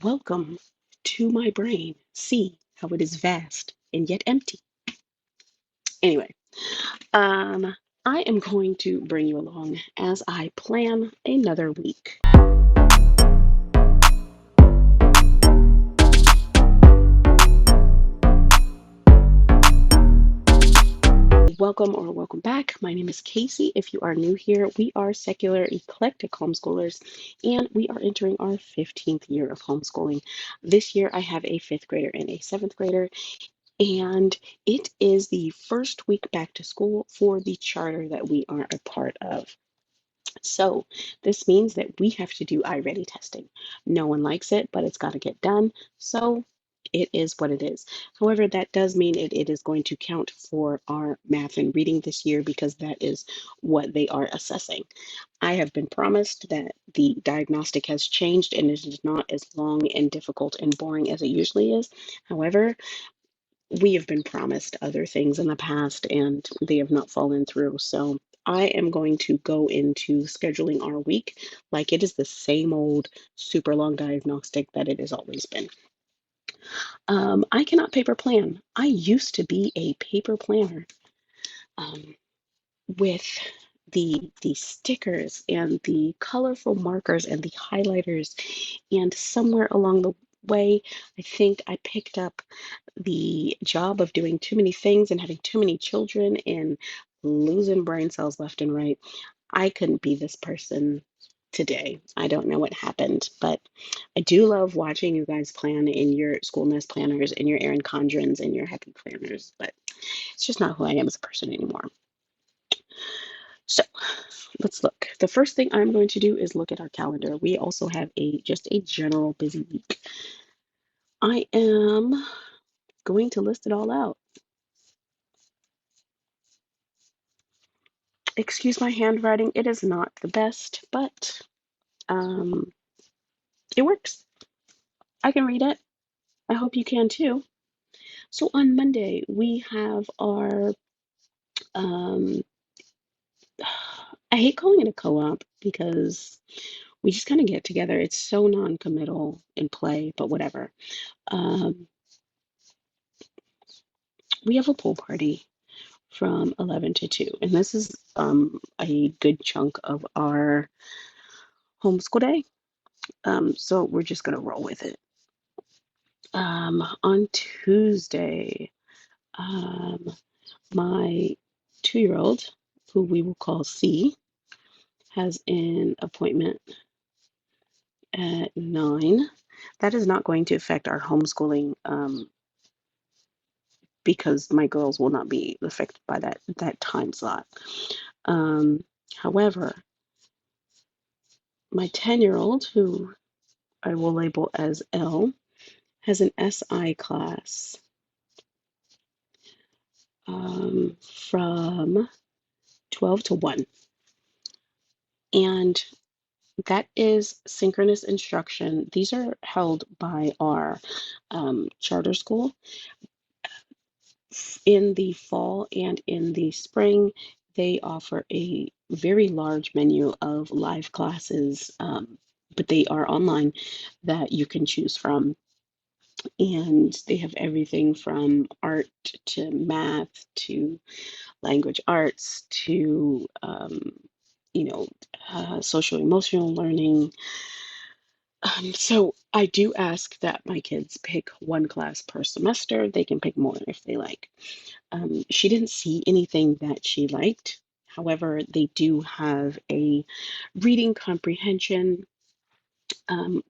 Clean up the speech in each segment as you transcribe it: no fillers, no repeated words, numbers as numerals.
Welcome to my brain. See how it is vast and yet empty. Anyway, um, I am going to bring you along as I plan another week. Welcome or welcome back. My name is Casey. If you are new here, we are secular eclectic homeschoolers and we are entering our 15th year of homeschooling. This year I have a fifth grader and a seventh grader, and it is the first week back to school for the charter that we are a part of. So this means that we have to do iReady testing. No one likes it, but it's got to get done. So it is what it is. However, that does mean it is going to count for our math and reading this year because that is what they are assessing. I have been promised that the diagnostic has changed and it is not as long and difficult and boring as it usually is. However, we have been promised other things in the past and they have not fallen through. So I am going to go into scheduling our week like it is the same old super long diagnostic that it has always been. I cannot paper plan. I used to be a paper planner um, with the stickers and the colorful markers and the highlighters, and somewhere along the way, I think I picked up the job of doing too many things and having too many children and losing brain cells left and right. I couldn't be this person today. I don't know what happened, but I do love watching you guys plan in your school nest planners and your Erin Condrens and your happy planners, but it's just not who I am as a person anymore. So let's look. The first thing I'm going to do is look at our calendar. We also have just a general busy week. I am going to list it all out. Excuse my handwriting. It is not the best, but um, it works. I can read it. I hope you can too. So on Monday, we have our, um, I hate calling it a co-op because we just kind of get together. It's so non-committal in play, but whatever. Um, we have a pool party from 11 to 2, and this is a good chunk of our homeschool day. So we're just going to roll with it. On Tuesday, um, my 2-year-old, who we will call C, has an appointment at 9. That is not going to affect our homeschooling because my girls will not be affected by that time slot. However, my 10-year-old, who I will label as L, has an SI class from 12 to 1. And that is synchronous instruction. These are held by our charter school in the fall and in the spring. They offer a very large menu of live classes, but they are online that you can choose from. And they have everything from art to math to language arts to, social emotional learning. So I do ask that my kids pick one class per semester. They can pick more if they like. She didn't see anything that she liked. However, they do have a reading comprehension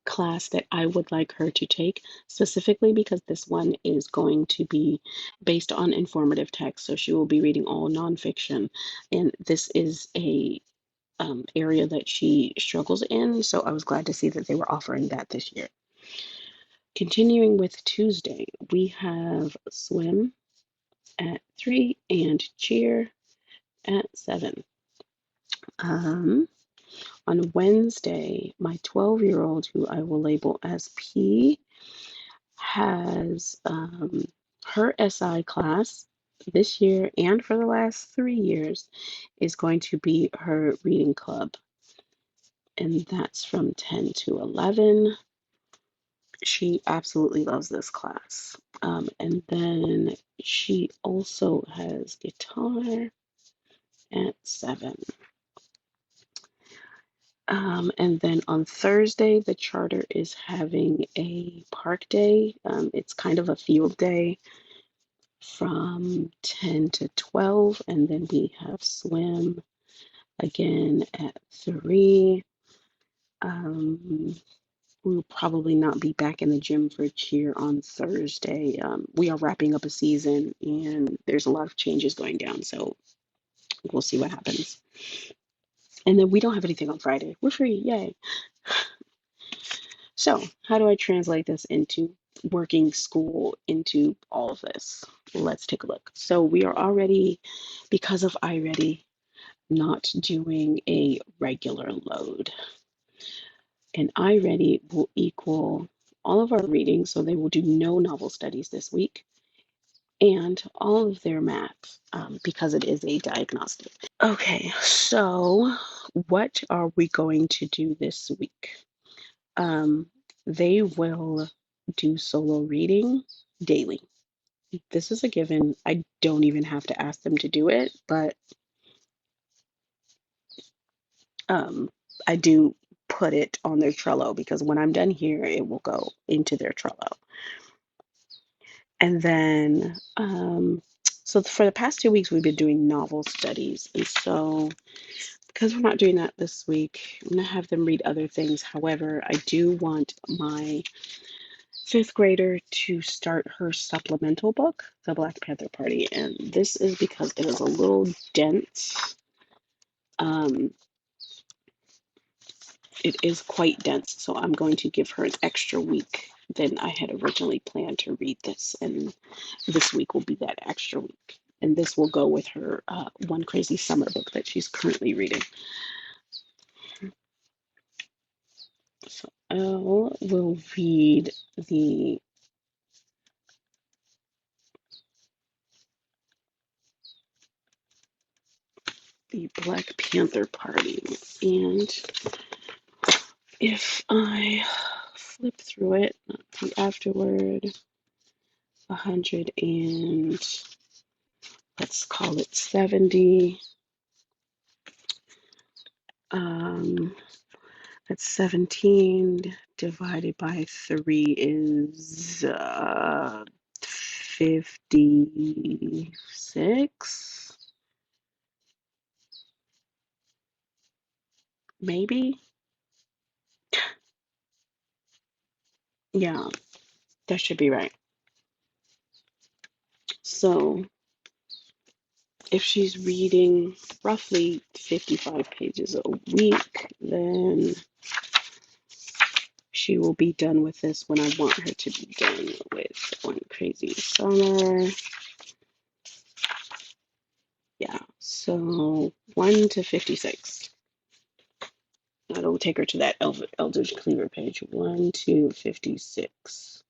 class that I would like her to take, specifically because this one is going to be based on informative text. So she will be reading all nonfiction, and this is a area that she struggles in. So I was glad to see that they were offering that this year. Continuing with Tuesday, we have swim at 3 and cheer at 7. Um, on Wednesday, my 12-year-old, who I will label as P, has her SI class this year and for the last 3 years is going to be her reading club. And that's from 10 to 11. She absolutely loves this class. And then she also has guitar at 7. And then on Thursday, the charter is having a park day. It's kind of a field day from 10 to 12. And then we have swim again at 3. Um, we'll probably not be back in the gym for cheer on Thursday. We are wrapping up a season and there's a lot of changes going down. So we'll see what happens. And then we don't have anything on Friday. We're free. Yay. So, how do I translate this into working school into all of this? Let's take a look. So, we are already, because of iReady, not doing a regular load. And iReady will equal all of our reading, so they will do no novel studies this week, and all of their math, because it is a diagnostic. Okay, so what are we going to do this week? They will do solo reading daily. This is a given. I don't even have to ask them to do it, but um, I do put it on their Trello because when I'm done here, it will go into their Trello. And then, so for the past 2 weeks, we've been doing novel studies. And so, because we're not doing that this week, I'm going to have them read other things. However, I do want my 5th grader to start her supplemental book, The Black Panther Party. And this is because it is a little dense. Um, it is quite dense, so I'm going to give her an extra week than I had originally planned to read this. And this week will be that extra week. And this will go with her One Crazy Summer book that she's currently reading. So Elle will read the Black Panther Party. And if I flip through it, the afterword, 100 and let's call it 70. That's 17 divided by 3 is 56, maybe. Yeah, that should be right. So if she's reading roughly 55 pages a week, then she will be done with this when I want her to be done with One Crazy Summer. Yeah, so 1 to 56. That'll take her to that Eldridge Cleaver page. 1 to 56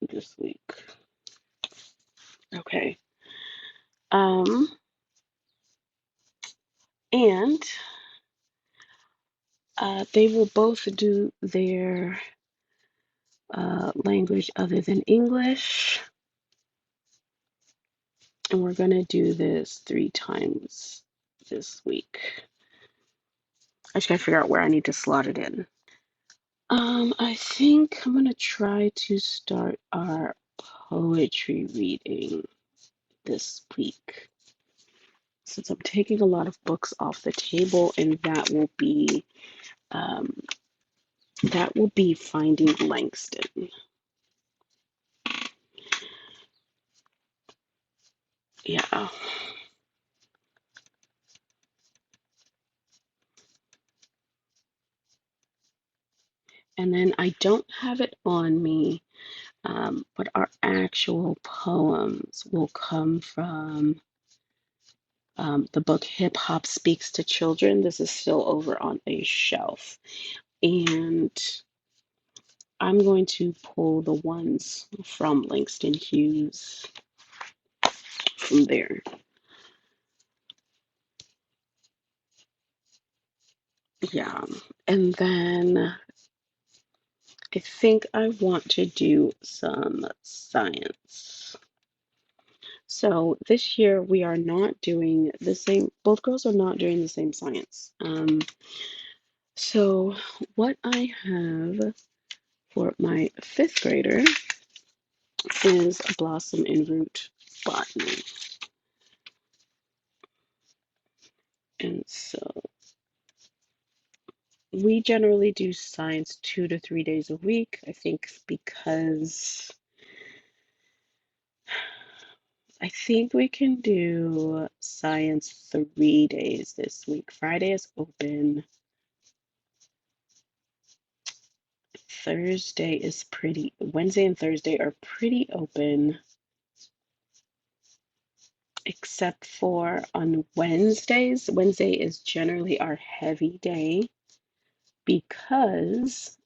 this week. Okay. And they will both do their language other than English. And we're going to do this 3 times this week. I just got to figure out where I need to slot it in. I think I'm going to try to start our poetry reading this week, since I'm taking a lot of books off the table, and um, that will be Finding Langston. Yeah. And then I don't have it on me, but our actual poems will come from the book Hip Hop Speaks to Children. This is still over on a shelf. And I'm going to pull the ones from Langston Hughes from there. Yeah. And then I think I want to do some science. So this year we are not doing the same, both girls are not doing the same science. So what I have for my fifth grader is blossom and root botany. And so we generally do science 2 to 3 days a week, I think, because I think we can do science 3 days this week. Friday is open. Wednesday and Thursday are pretty open, except for on Wednesdays. Wednesday is generally our heavy day because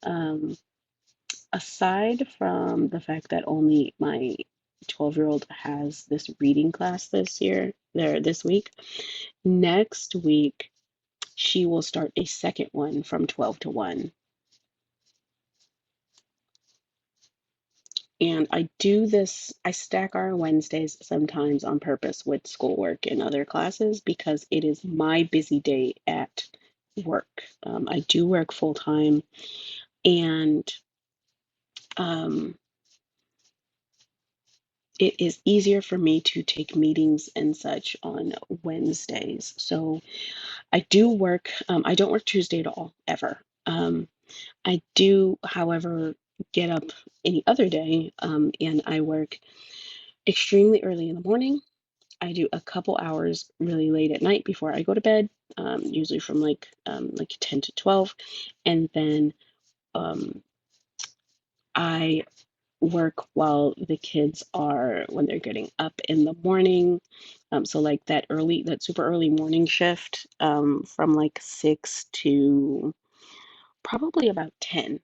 aside from the fact that only my 12-year-old has this reading class this week, next week she will start a second one from 12 to 1. And I stack our Wednesdays sometimes on purpose with schoolwork and other classes because it is my busy day at work. I do work full time, and um, it is easier for me to take meetings and such on Wednesdays. So I do work, I don't work Tuesday at all, ever. I do, however, get up any other day, and I work extremely early in the morning. I do a couple hours really late at night before I go to bed, usually from like 10 to 12, and then um, I work while the kids are when they're getting up in the morning. So like that super early morning shift, from like 6 to probably about 10.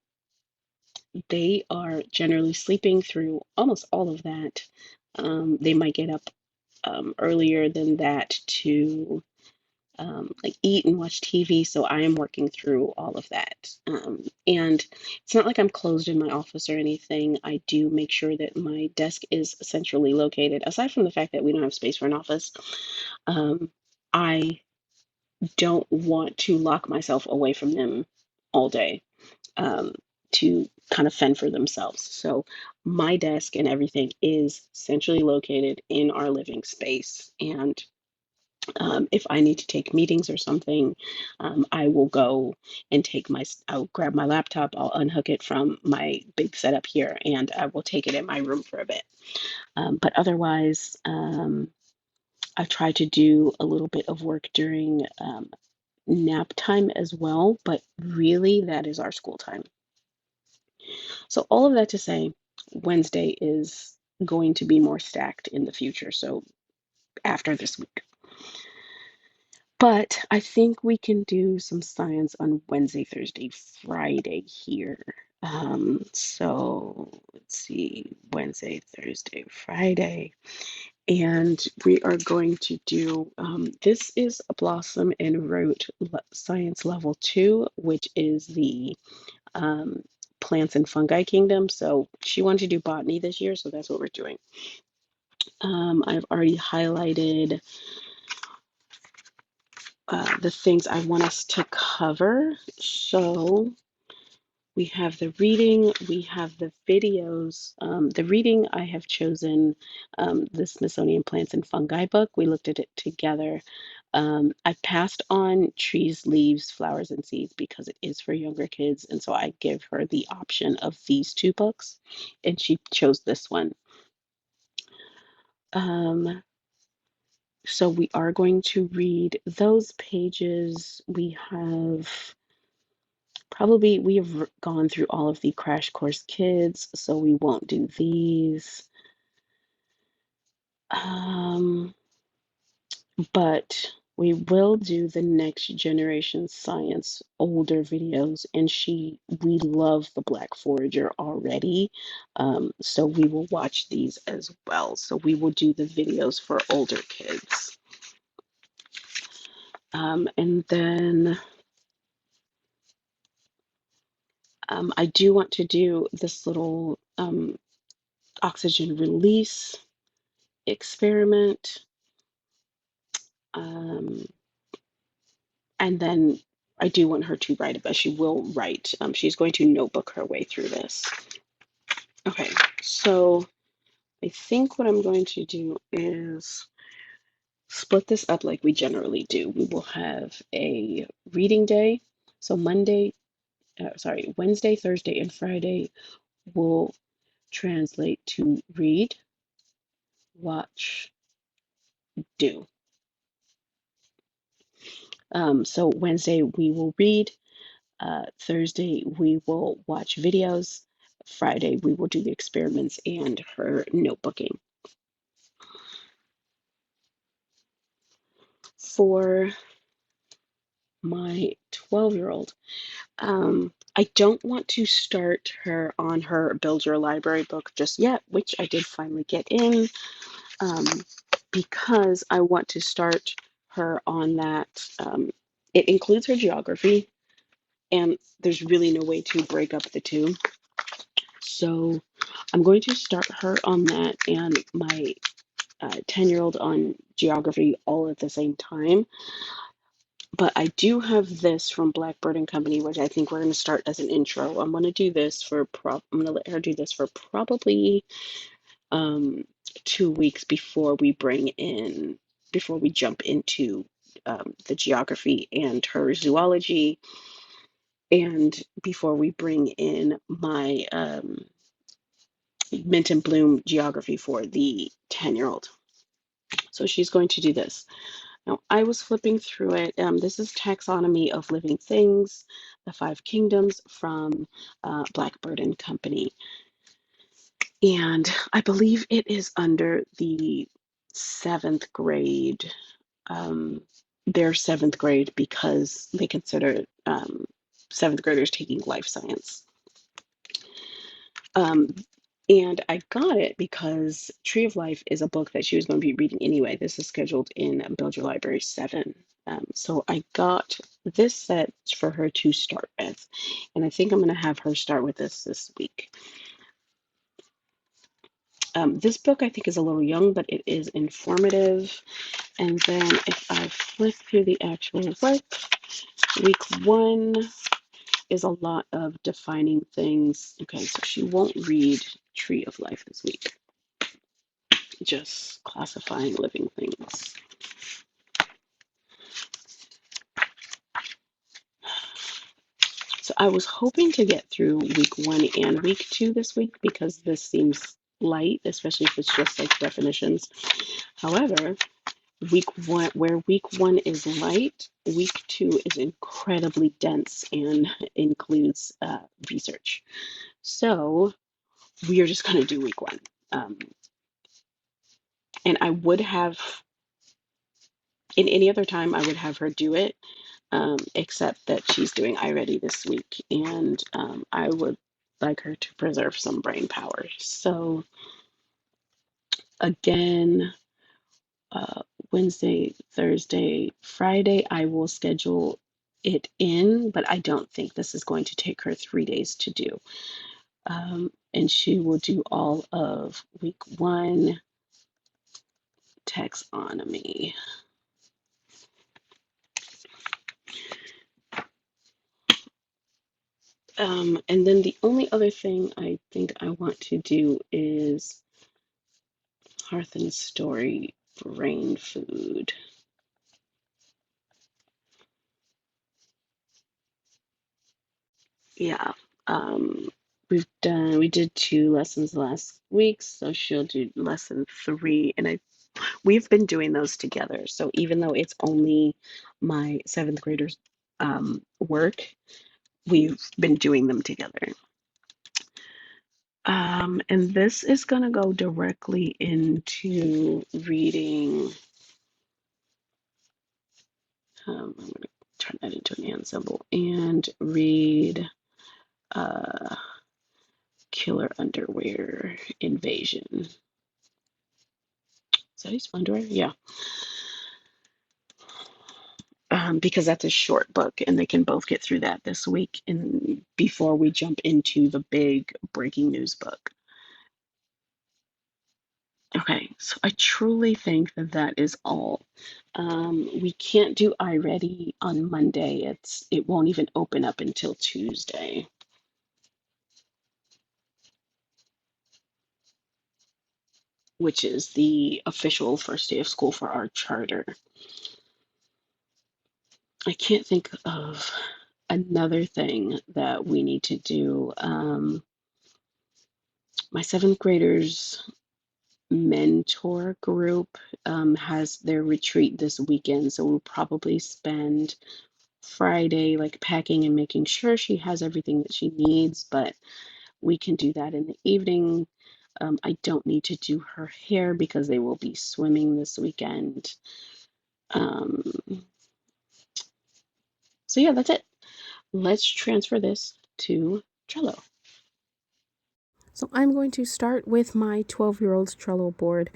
They are generally sleeping through almost all of that. They might get up earlier than that to like eat and watch TV. So I am working through all of that. And it's not like I'm closed in my office or anything. I do make sure that my desk is centrally located. Aside from the fact that we don't have space for an office, I don't want to lock myself away from them all day, um, to kind of fend for themselves. So my desk and everything is centrally located in our living space. And if I need to take meetings or something, I will go and I'll grab my laptop, I'll unhook it from my big setup here, and I will take it in my room for a bit. But otherwise, I try to do a little bit of work during nap time as well, but really that is our school time. So, all of that to say, Wednesday is going to be more stacked in the future. So, after this week. But I think we can do some science on Wednesday, Thursday, Friday here. So let's see, Wednesday, Thursday, Friday. And we are going to do, this is a Blossom and Root Science Level 2, which is the um, plants and fungi kingdom. So she wanted to do botany this year, so that's what we're doing. I've already highlighted the things I want us to cover. So we have the reading, we have the videos. The reading, I have chosen the Smithsonian Plants and Fungi book. We looked at it together. I passed on Trees, Leaves, Flowers, and Seeds because it is for younger kids. And so I give her the option of these two books, and she chose this one. So we are going to read those pages. We have gone through all of the Crash Course Kids, so we won't do these. But we will do the Next Generation Science older videos, and we love the Black Forager already, so we will watch these as well. So we will do the videos for older kids. And then I do want to do this little oxygen release experiment. Um, and then I do want her to write about. She will write. She's going to notebook her way through this. Okay, so I think what I'm going to do is split this up like we generally do. We will have a reading day. So Wednesday, Thursday, and Friday will translate to read, watch, do. So Wednesday we will read, Thursday we will watch videos, Friday we will do the experiments and her notebooking. For my 12-year-old, I don't want to start her on her Build Your Library book just yet, which I did finally get in, um, because I want to start her on that. It includes her geography, and there's really no way to break up the two. So I'm going to start her on that and my 10-year-old on geography all at the same time. But I do have this from Blackbird and Company, which I think we're going to start as an intro. I'm going to do this for I'm going to let her do this for probably 2 weeks before we jump into the geography and her zoology, and before we bring in my Mint and Bloom geography for the 10-year-old. So she's going to do this. Now, I was flipping through it. This is Taxonomy of Living Things, the Five Kingdoms from Blackbird and Company. And I believe it is under the 7th grade. Their 7th grade because they consider 7th graders taking life science. And I got it because Tree of Life is a book that she was going to be reading anyway. This is scheduled in Build Your Library 7. So I got this set for her to start with. And I think I'm going to have her start with this week. This book I think is a little young, but it is informative. And then if I flip through the actual work, week 1 is a lot of defining things. Okay, so she won't read Tree of Life this week. Just classifying living things. So I was hoping to get through week 1 and week 2 this week because this seems light, especially if it's just like definitions. However, week 1 is light, week 2 is incredibly dense and includes research. So we are just going to do week 1. And I would have, in any other time, I would have her do it, except that she's doing iReady this week, and I would like her to preserve some brain power. So again, Wednesday, Thursday, Friday, I will schedule it in, but I don't think this is going to take her 3 days to do. And she will do all of week 1 taxonomy. And then the only other thing I think I want to do is Hearth and Story brain food. Yeah. We did 2 lessons last week, so she'll do lesson 3, and we've been doing those together. So even though it's only my 7th graders' work, we've been doing them together. And this is going to go directly into reading. I'm going to turn that into an and symbol and read Killer Underwear Invasion. Is that his underwear? Yeah. because that's a short book and they can both get through that this week and before we jump into the big breaking news book. Okay, so I truly think that that is all. We can't do iReady on Monday. It won't even open up until Tuesday, which is the official first day of school for our charter. I can't think of another thing that we need to do. My seventh graders mentor group has their retreat this weekend, so we'll probably spend Friday like packing and making sure she has everything that she needs, but we can do that in the evening. I don't need to do her hair because they will be swimming this weekend. Um, so yeah, that's it. Let's transfer this to Trello. So I'm going to start with my 12-year-old's Trello board.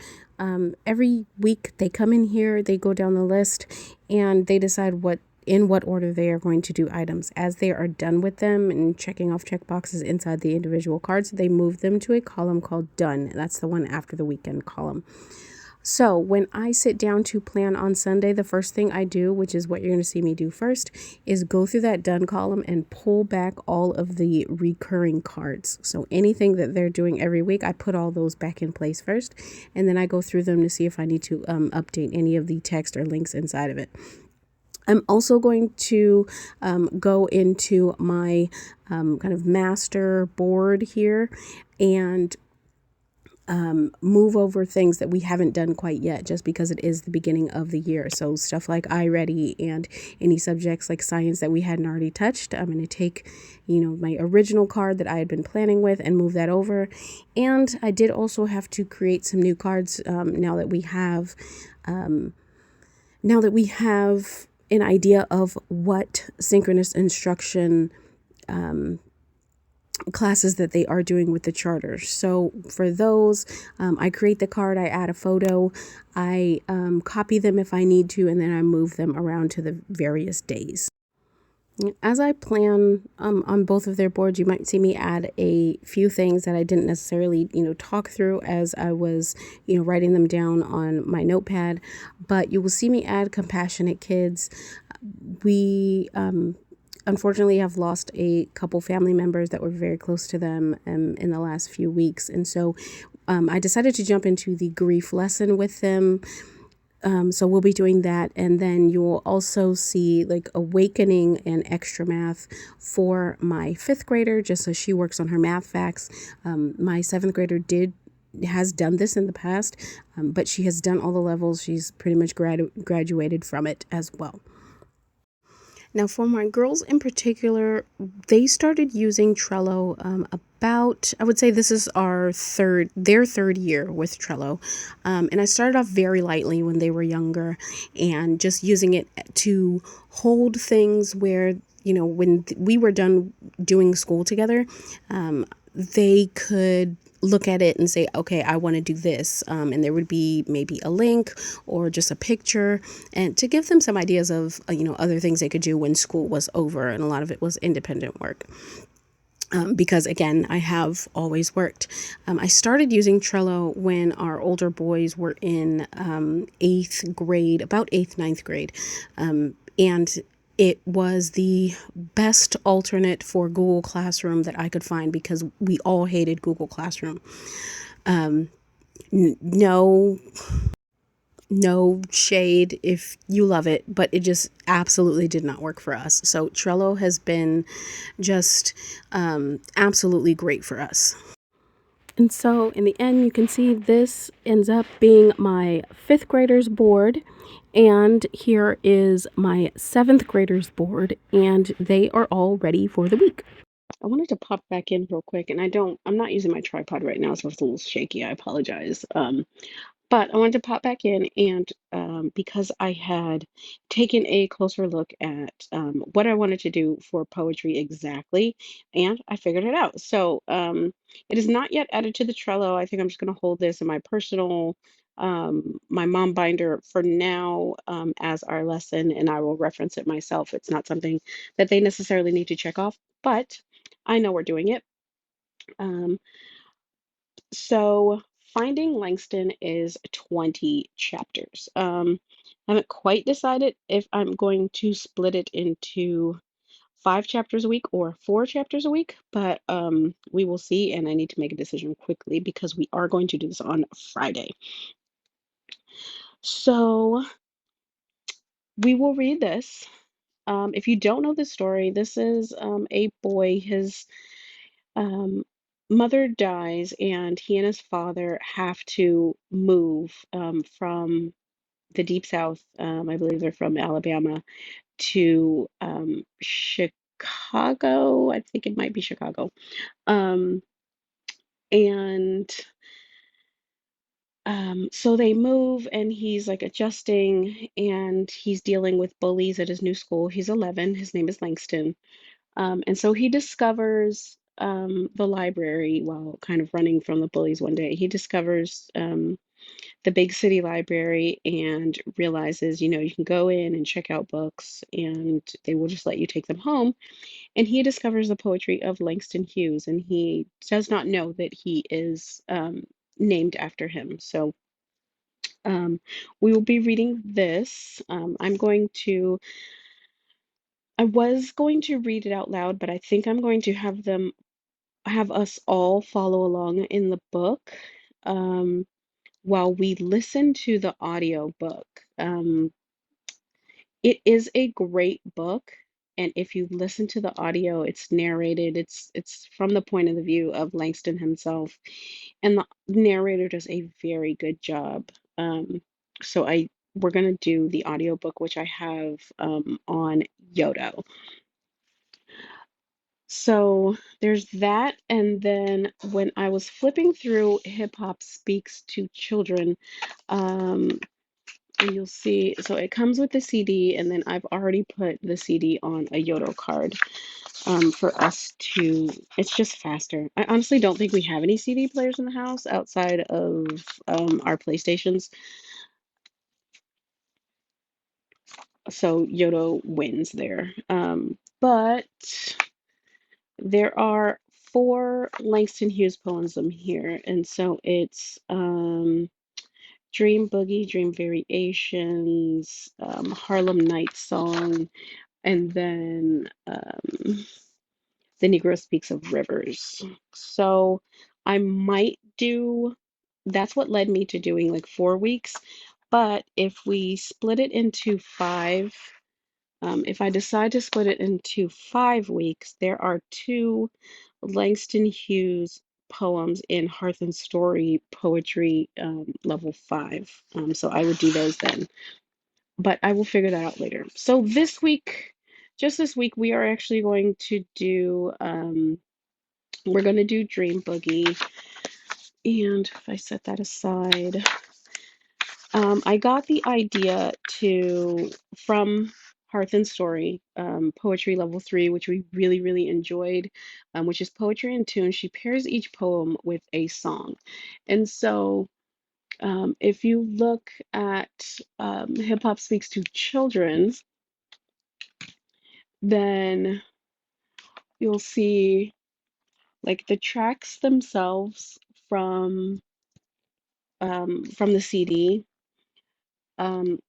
Every week they come in here, they go down the list, and they decide in what order they are going to do items. As they are done with them and checking off check boxes inside the individual cards, they move them to a column called Done. That's the one after the weekend column. So when I sit down to plan on Sunday, the first thing I do, which is what you're going to see me do first, is go through that done column and pull back all of the recurring cards. So anything that they're doing every week, I put all those back in place first, and then I go through them to see if I need to update any of the text or links inside of it. I'm also going to go into my kind of master board here and move over things that we haven't done quite yet, just because it is the beginning of the year. So stuff like iReady and any subjects like science that we hadn't already touched, I'm going to take, my original card that I had been planning with and move that over. And I did also have to create some new cards now that we have an idea of what synchronous instruction classes that they are doing with the charter. So for those, I create the card, I add a photo, I copy them if I need to, and then I move them around to the various days. As I plan on both of their boards, you might see me add a few things that I didn't necessarily, talk through as I was, writing them down on my notepad. But you will see me add compassionate kids. We unfortunately have lost a couple family members that were very close to them in the last few weeks. And so I decided to jump into the grief lesson with them. So we'll be doing that. And then you will also see like awakening and extra math for my fifth grader, just so she works on her math facts. My seventh grader has done this in the past, but she has done all the levels. She's pretty much graduated from it as well. Now, for my girls in particular, they started using Trello I would say this is their third year with Trello. And I started off very lightly when they were younger and just using it to hold things where, when we were done doing school together, they could look at it and say, okay, I want to do this. And there would be maybe a link or just a picture, and to give them some ideas of, other things they could do when school was over. And a lot of it was independent work. Because again, I have always worked. I started using Trello when our older boys were in eighth grade, about eighth, ninth grade. And it was the best alternate for Google Classroom that I could find, because we all hated Google Classroom. No shade if you love it, but it just absolutely did not work for us. So Trello has been just absolutely great for us. And so in the end, you can see this ends up being my fifth graders board. And here is my seventh graders board, and they are all ready for the week. I wanted to pop back in real quick, and I'm not using my tripod right now, so it's a little shaky. I apologize. But I wanted to pop back in and because I had taken a closer look at what I wanted to do for poetry exactly, and I figured it out. So it is not yet added to the Trello. I think I'm just going to hold this in my personal my mom binder for now as our lesson, and I will reference it myself. It's not something that they necessarily need to check off, but I know we're doing it. Um, so Finding Langston is 20 chapters. I haven't quite decided if I'm going to split it into 5 chapters a week or 4 chapters a week, but we will see. And I need to make a decision quickly because we are going to do this on Friday. So we will read this. If you don't know the story, this is a boy. His um, mother dies, and he and his father have to move from the deep south. I believe they're from Alabama to Chicago. I think it might be Chicago. Um, and so they move, and he's like adjusting, and he's dealing with bullies at his new school. He's 11. His name is Langston. And so he discovers the library while kind of running from the bullies one day. He discovers the big city library and realizes, you can go in and check out books and they will just let you take them home. And he discovers the poetry of Langston Hughes, and he does not know that he is named after him. So we will be reading this. I was going to read it out loud, but I think I'm going to have us all follow along in the book um, while we listen to the audio book. It is a great book, and if you listen to the audio, it's narrated. It's from the point of the view of Langston himself, and the narrator does a very good job. So we're gonna do the audiobook, which I have on Yodo. So there's that, and then when I was flipping through Hip Hop Speaks to Children, um, and you'll see, so it comes with the CD, and then I've already put the CD on a Yodo card for us to, it's just faster. I honestly don't think we have any CD players in the house outside of our PlayStations, so Yodo wins there. But there are four Langston Hughes poems in here, and so it's Dream Boogie, Dream Variations, Harlem Night Song, and then The Negro Speaks of Rivers. So I might do, that's what led me to doing like 4 weeks. But if we split it into five, if I decide to split it into 5 weeks, there are two Langston Hughes poems in Hearth and Story poetry level 5. So I would do those then, but I will figure that out later. So this week, just this week, we are actually going to do we're going to do Dream Boogie. And if I set that aside, I got the idea from Hearth and Story, Poetry Level 3, which we really, really enjoyed, which is poetry and tune. She pairs each poem with a song. And so if you look at Hip Hop Speaks to Children, then you'll see like the tracks themselves from the CD. Um,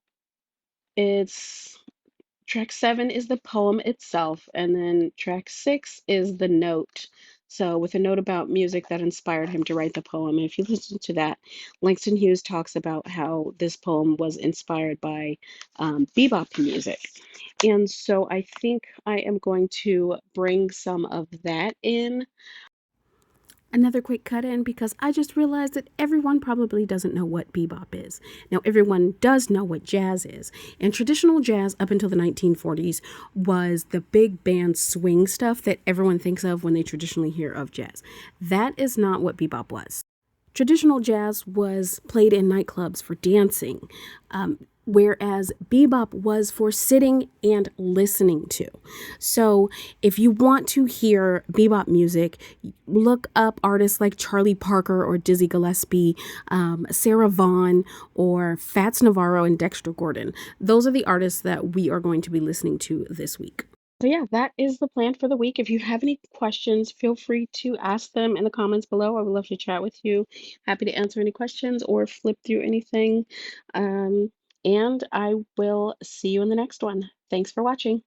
it's track 7 is the poem itself, and then track 6 is the note. So, with a note about music that inspired him to write the poem. And if you listen to that, Langston Hughes talks about how this poem was inspired by bebop music. And so, I think I am going to bring some of that in. Another quick cut in because I just realized that everyone probably doesn't know what bebop is. Now, everyone does know what jazz is. And traditional jazz up until the 1940s was the big band swing stuff that everyone thinks of when they traditionally hear of jazz. That is not what bebop was. Traditional jazz was played in nightclubs for dancing. whereas bebop was for sitting and listening to. So if you want to hear bebop music, look up artists like Charlie Parker or Dizzy Gillespie, Sarah Vaughan, or Fats Navarro and Dexter Gordon. Those are the artists that we are going to be listening to this week. So yeah, that is the plan for the week. If you have any questions, feel free to ask them in the comments below. I would love to chat with you. Happy to answer any questions or flip through anything. And I will see you in the next one. Thanks for watching.